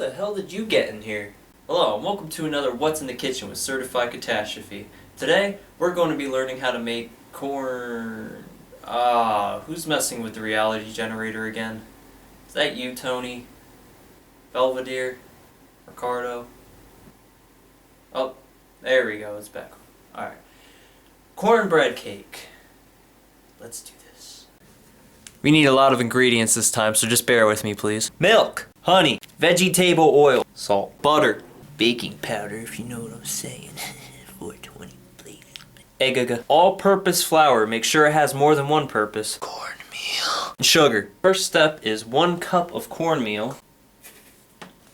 the hell did you get in here? Hello, and welcome to another What's in the Kitchen with Certified Catastrophe. Today, we're going to be learning how to make corn... who's messing with the reality generator again? Is that you, Tony? Belvedere? Ricardo? Oh, there we go, it's back. Alright. Cornbread cake. Let's do this. We need a lot of ingredients this time, so just bear with me, please. Milk, honey, vegetable oil, salt, butter, baking powder, if you know what I'm saying. 420, please. Egg, all-purpose flour. Make sure it has more than one purpose. Cornmeal. And sugar. First step is 1 cup of cornmeal.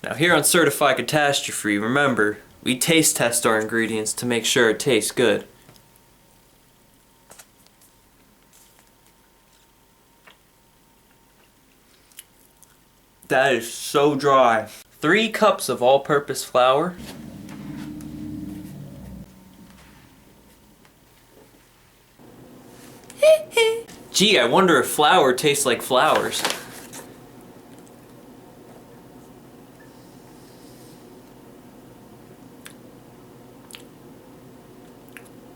Now here on Certified Catastrophe, remember, we taste test our ingredients to make sure it tastes good. That is so dry. 3 cups of all-purpose flour. Gee, I wonder if flour tastes like flowers.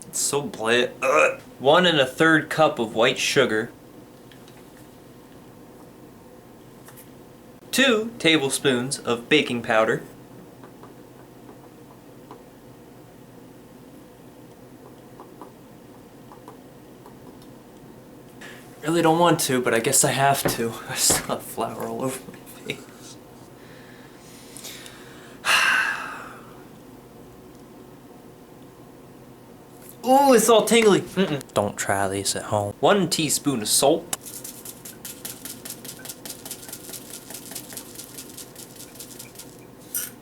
It's so bland. 1 1/3 cup of white sugar. 2 tablespoons of baking powder. Really don't want to, but I guess I have to. I still have flour all over my face. Ooh, it's all tingly. Don't try this at home. 1 teaspoon of salt.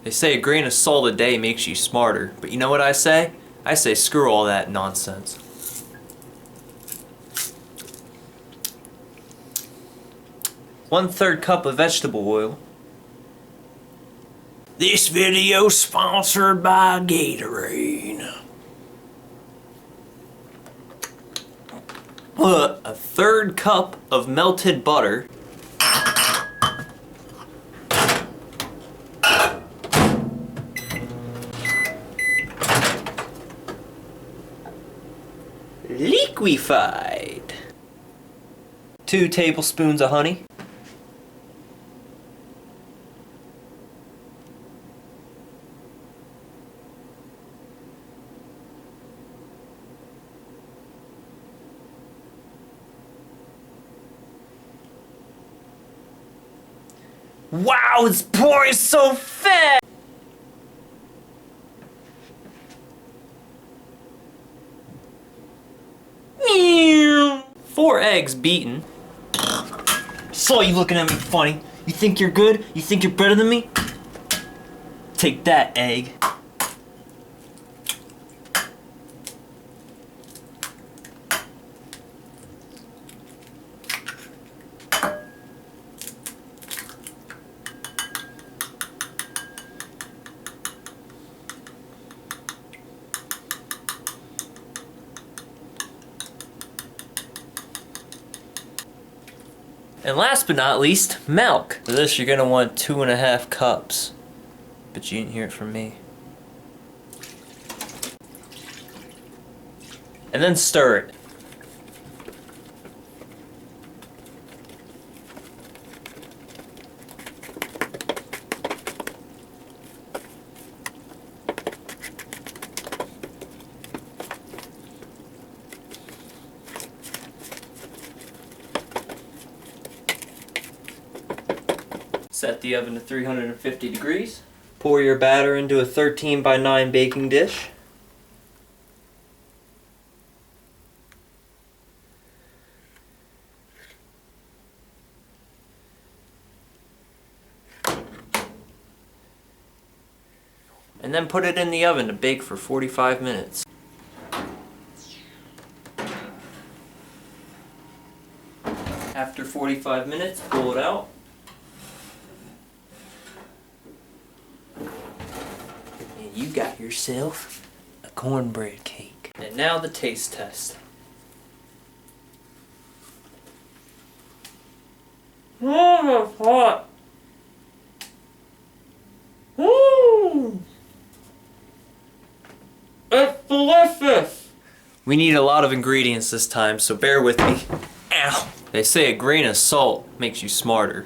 They say a grain of salt a day makes you smarter, but you know what I say? I say screw all that nonsense. One-third cup of vegetable oil. This video sponsored by Gatorade. 1/3 cup of melted butter. Liquefied. 2 tablespoons of honey. Wow, it's pouring so fast! 4 eggs beaten. Saw you looking at me funny. You think you're good? You think you're better than me? Take that, egg. And last but not least, milk. For this you're gonna want 2.5 cups. But you didn't hear it from me. And then stir it. Set the oven to 350 degrees. Pour your batter into a 13 by 9 baking dish. And then put it in the oven to bake for 45 minutes. After 45 minutes, pull it out. You got yourself a cornbread cake. And now the taste test. Oh, that's hot. delicious! We need a lot of ingredients this time, so bear with me. Ow! They say a grain of salt makes you smarter.